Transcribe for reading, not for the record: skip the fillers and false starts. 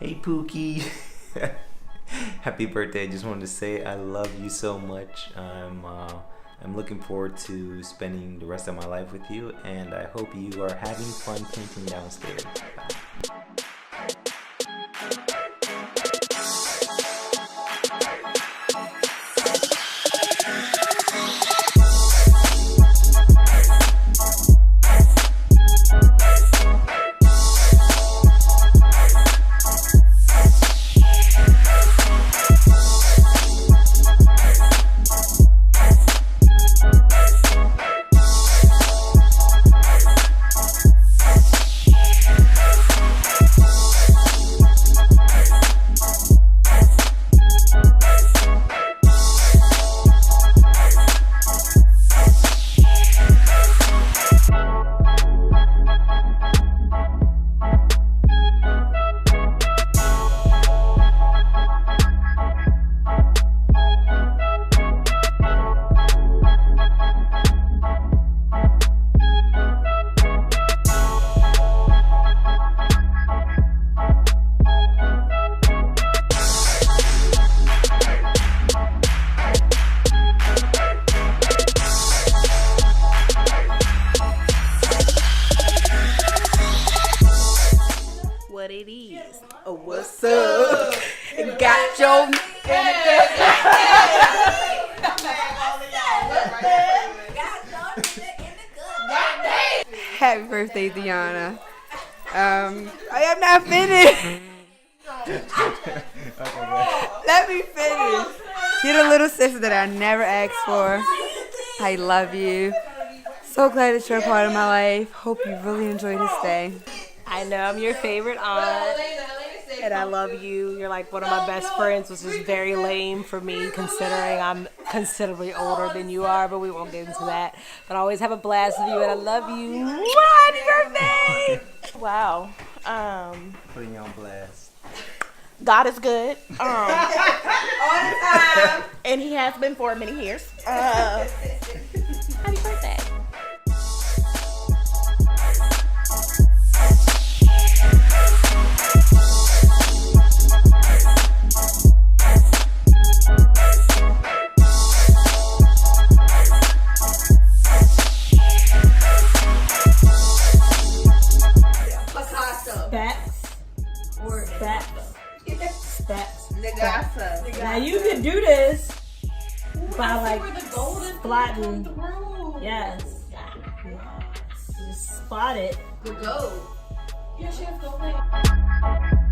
Hey Pookie. Happy birthday. I just wanted to say I love you so much. I'm looking forward to spending the rest of my life with you, and I hope you are having fun painting downstairs. Bye. What it is? Oh, what's up? Got your Happy birthday, Dyonna. I am not finished. Let me finish. You're the little sister that I never asked for. I love you. So glad that you're a part of my life. Hope you really enjoy this day. I know I'm your favorite aunt, and I love you. You're like one of my best friends, which is very lame for me considering I'm considerably older than you are, but we won't get into that. But I always have a blast with you, and I love you. Happy birthday! Wow. Putting you on blast. God is good. All the time. And he has been for many years. Happy birthday. Now you can do this by like spotting. Yes. Just spot it. The gold. Yeah, she has gold.